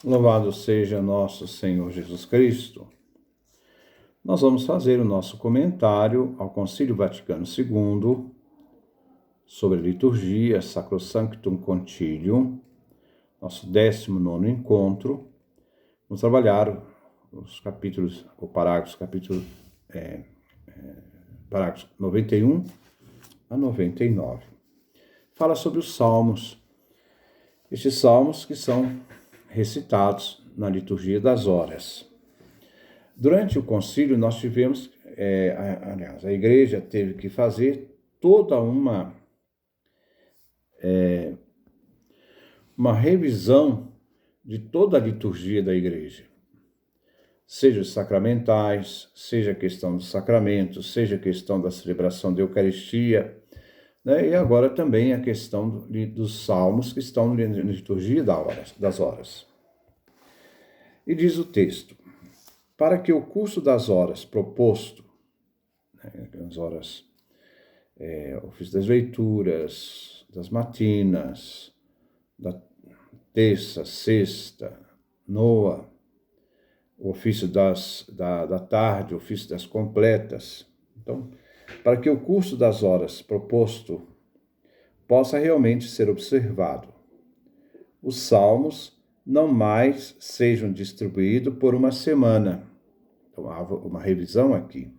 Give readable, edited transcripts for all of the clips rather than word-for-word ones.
Louvado seja nosso Senhor Jesus Cristo. Nós vamos fazer o nosso comentário ao Concílio Vaticano II sobre a liturgia Sacrosanctum Concilium, nosso 19º encontro. Vamos trabalhar os capítulos, ou parágrafos, parágrafos 91 a 99. Fala sobre os salmos. Estes salmos que são recitados na liturgia das horas. Durante o concílio nós tivemos, a igreja teve que fazer toda uma revisão de toda a liturgia da igreja. Seja os sacramentais, seja a questão dos sacramentos, seja a questão da celebração da Eucaristia, né? E agora também a questão dos salmos que estão na liturgia das horas. E diz o texto: para que o curso das horas proposto, as horas, ofício das leituras, das matinas, da terça, sexta, noa, o ofício da tarde, o ofício das completas. Então, para que o curso das horas proposto possa realmente ser observado, os salmos não mais sejam distribuídos por uma semana. Então, há uma revisão aqui.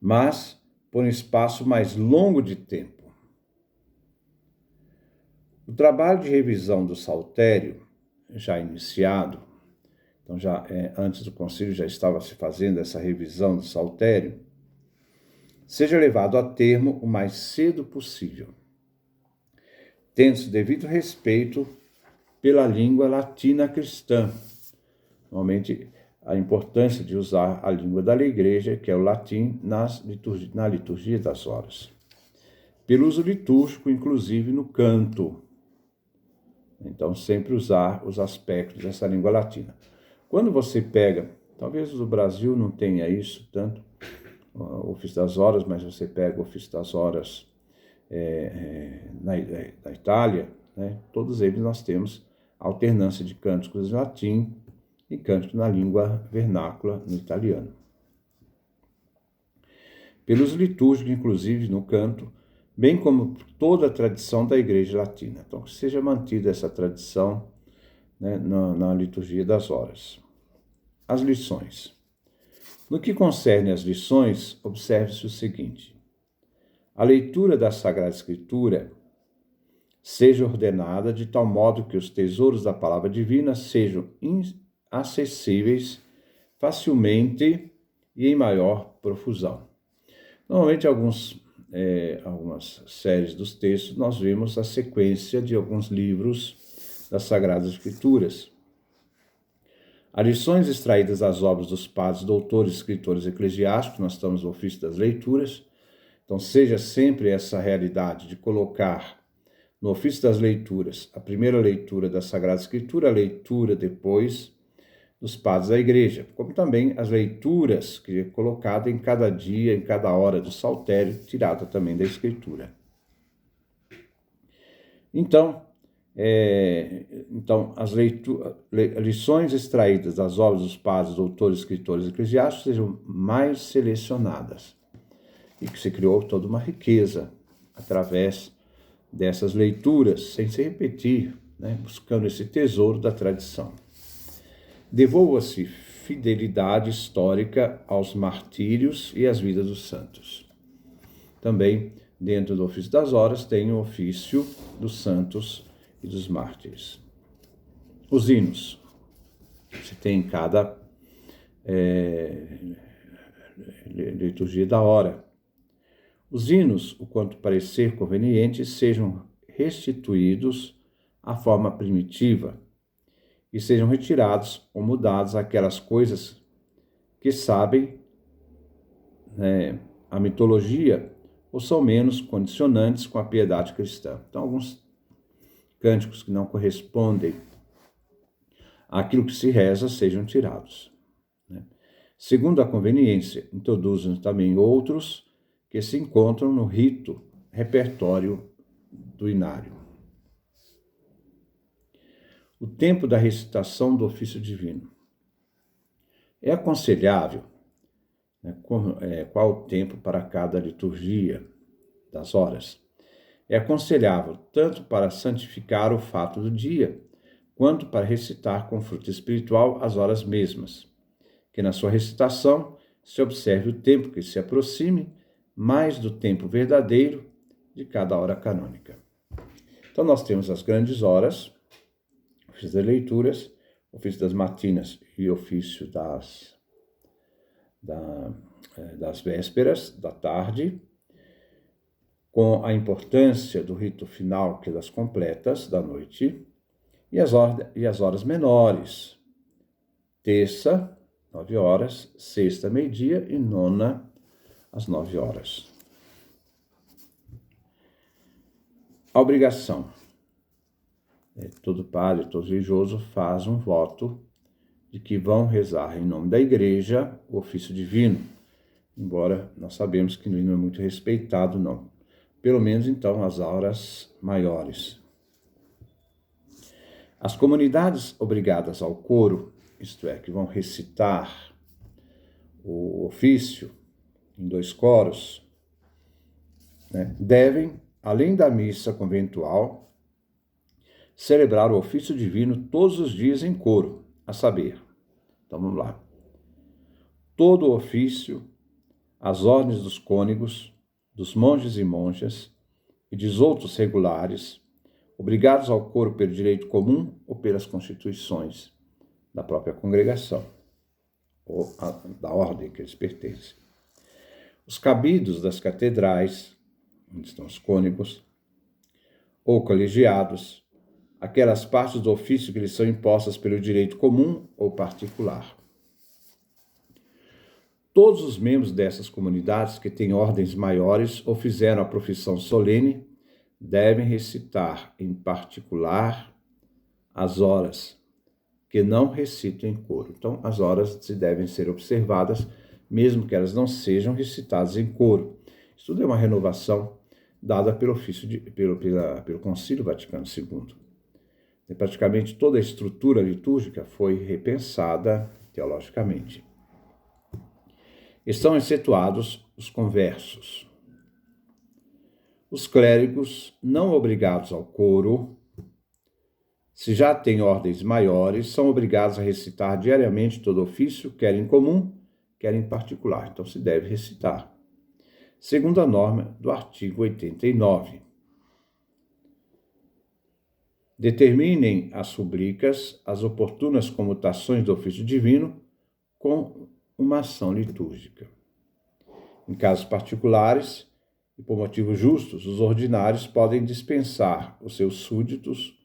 Mas por um espaço mais longo de tempo. O trabalho de revisão do saltério, já iniciado, então antes do concílio já estava se fazendo essa revisão do saltério, seja levado a termo o mais cedo possível, tendo-se devido respeito pela língua latina cristã. Normalmente, a importância de usar a língua da igreja, que é o latim, na liturgia das horas. Pelo uso litúrgico, inclusive no canto. Então, sempre usar os aspectos dessa língua latina. Quando você pega, talvez o Brasil não tenha isso tanto, o ofício das horas, mas você pega o ofício das horas na Itália, né? Todos eles nós temos alternância de cânticos em latim e cânticos na língua vernácula, no italiano. Pelos litúrgicos, inclusive no canto, bem como toda a tradição da Igreja Latina. Então, que seja mantida essa tradição, né, na liturgia das horas. As lições. No que concerne às lições, observe-se o seguinte: a leitura da Sagrada Escritura seja ordenada de tal modo que os tesouros da palavra divina sejam acessíveis facilmente e em maior profusão. Normalmente, algumas séries dos textos, nós vemos a sequência de alguns livros das Sagradas Escrituras. As lições extraídas das obras dos padres, doutores, escritores eclesiásticos, nós estamos no ofício das leituras, então seja sempre essa realidade de colocar no ofício das leituras a primeira leitura da Sagrada Escritura, a leitura depois dos padres da igreja, como também as leituras que é colocada em cada dia, em cada hora do saltério, tirada também da Escritura. Então, as lições extraídas das obras dos padres, doutores, escritores eclesiásticos sejam mais selecionadas e que se criou toda uma riqueza através dessas leituras, sem se repetir, né, buscando esse tesouro da tradição. Devolva-se fidelidade histórica aos martírios e às vidas dos santos. Também, dentro do ofício das horas, tem o ofício dos santos e dos mártires. Os hinos. Se tem em cada liturgia da hora. Os hinos, o quanto parecer conveniente, sejam restituídos à forma primitiva e sejam retirados ou mudados aquelas coisas que sabem, a mitologia ou são menos condicionantes com a piedade cristã. Então, alguns cânticos que não correspondem àquilo que se reza sejam tirados. Segundo a conveniência, introduzem também outros que se encontram no repertório do inário. O tempo da recitação do ofício divino. É aconselhável, né, qual o tempo para cada liturgia das horas. É aconselhável tanto para santificar o fato do dia, quanto para recitar com fruto espiritual as horas mesmas, que na sua recitação se observe o tempo que se aproxime mais do tempo verdadeiro de cada hora canônica. Então nós temos as grandes horas, ofício das leituras, ofício das matinas e ofício das vésperas, da tarde, com a importância do rito final, que é das completas, da noite, e as horas menores, terça, 9 horas, sexta, meio-dia e nona, às 9 horas. A obrigação. Todo padre, todo religioso faz um voto de que vão rezar em nome da igreja o ofício divino, embora nós sabemos que não é muito respeitado, não. Pelo menos, então, as horas maiores. As comunidades obrigadas ao coro, isto é, que vão recitar o ofício em 2 coros, né, devem, além da missa conventual, celebrar o ofício divino todos os dias em coro, a saber. Então vamos lá. Todo o ofício, as ordens dos cônegos, dos monges e monjas e dos outros regulares, obrigados ao coro pelo direito comum ou pelas constituições da própria congregação, ou da ordem que eles pertencem. Os cabidos das catedrais, onde estão os cônegos, ou colegiados, aquelas partes do ofício que lhes são impostas pelo direito comum ou particular. Todos os membros dessas comunidades que têm ordens maiores ou fizeram a profissão solene devem recitar em particular as horas, que não recitam em coro. Então, as horas devem ser observadas, mesmo que elas não sejam recitadas em coro. Isso tudo é uma renovação dada pelo Concílio Vaticano II. E praticamente toda a estrutura litúrgica foi repensada teologicamente. Estão excetuados os conversos. Os clérigos não obrigados ao coro, se já têm ordens maiores, são obrigados a recitar diariamente todo ofício, quer em comum, quer em particular. Então se deve recitar. Segundo a norma do artigo 89. Determinem as rubricas, as oportunas comutações do ofício divino com uma ação litúrgica. Em casos particulares, e por motivos justos, os ordinários podem dispensar os seus súditos,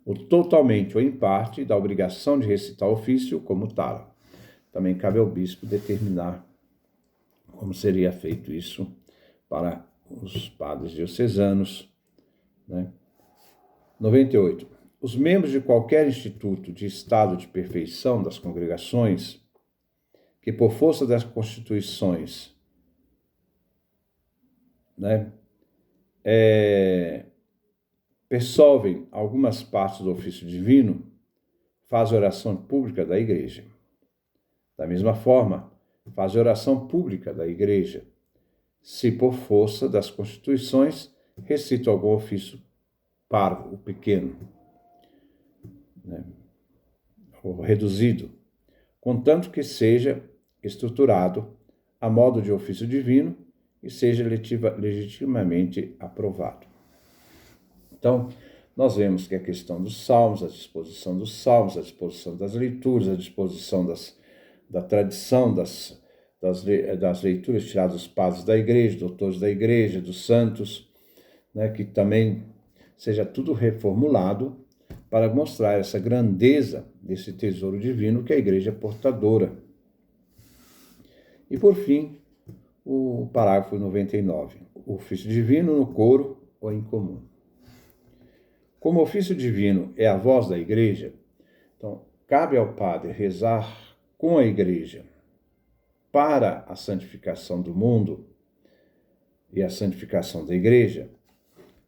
ou totalmente ou em parte, da obrigação de recitar o ofício como tal. Também cabe ao bispo determinar como seria feito isso para os padres diocesanos, né? 98. Os membros de qualquer instituto de estado de perfeição das congregações, que por força das constituições, né, pessolvem algumas partes do ofício divino, faz oração pública da igreja. Da mesma forma, faz oração pública da igreja, se por força das constituições recita algum ofício parvo, pequeno, né, ou reduzido, contanto que seja estruturado a modo de ofício divino e seja legitimamente aprovado. Então, nós vemos que a questão dos salmos, a disposição dos salmos, a disposição das leituras, a disposição da tradição das leituras tiradas dos padres da igreja, doutores da igreja, dos santos, né, que também seja tudo reformulado para mostrar essa grandeza desse tesouro divino que a igreja é portadora. E, por fim, o parágrafo 99. O ofício divino no coro ou em comum. Como o ofício divino é a voz da igreja, então cabe ao padre rezar com a igreja para a santificação do mundo e a santificação da igreja.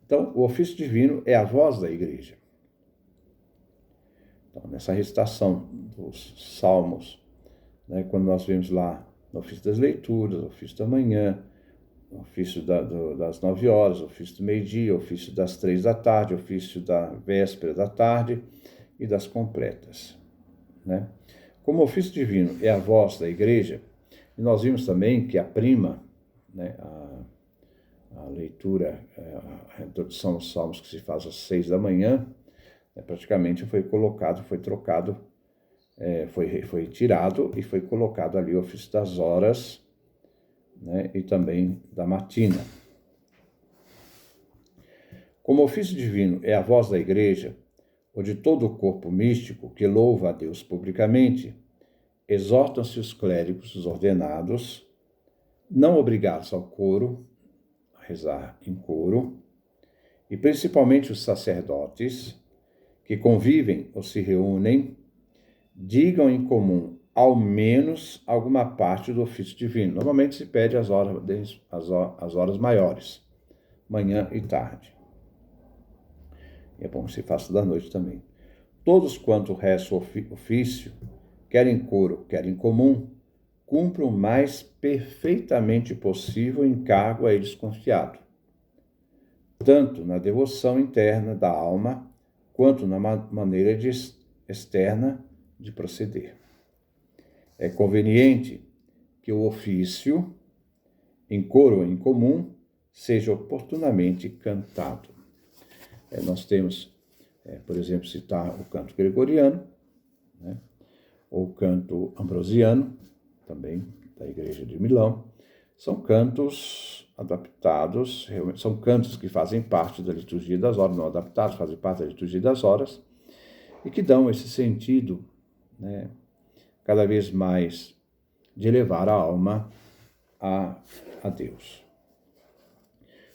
Então, o ofício divino é a voz da igreja. Então, nessa recitação dos salmos, né, quando nós vemos lá no ofício das leituras, ofício da manhã, ofício das 9 horas, ofício do meio-dia, ofício das 3 da tarde, ofício da véspera da tarde e das completas, né? Como o ofício divino é a voz da igreja, e nós vimos também que a prima, né, a leitura, a introdução aos salmos que se faz às 6 da manhã, né, praticamente foi trocado, foi tirado e foi colocado ali o ofício das horas, né, e também da matina. Como o ofício divino é a voz da igreja, ou de todo o corpo místico que louva a Deus publicamente, exortam-se os clérigos, os ordenados, não obrigados ao coro, a rezar em coro, e principalmente os sacerdotes, que convivem ou se reúnem, digam em comum ao menos alguma parte do ofício divino. Normalmente se pede as horas maiores, manhã e tarde. E é bom que se faça da noite também. Todos quanto rezam o ofício, quer em coro, quer em comum, cumpram o mais perfeitamente possível o encargo a eles confiado, tanto na devoção interna da alma, quanto na maneira externa de proceder. É conveniente que o ofício, em coro ou em comum, seja oportunamente cantado. Nós temos, por exemplo, citar o canto gregoriano, né, ou o canto ambrosiano, também da Igreja de Milão. São cantos adaptados, são cantos que fazem parte da liturgia das horas, não adaptados, fazem parte da liturgia das horas, e que dão esse sentido, né, cada vez mais de levar a alma a Deus.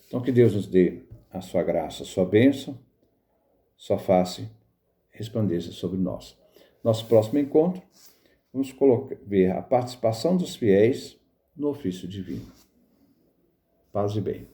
Então, que Deus nos dê a sua graça, a sua bênção, sua face resplandeça sobre nós. Nosso próximo encontro, vamos ver a participação dos fiéis no ofício divino. Paz e bem.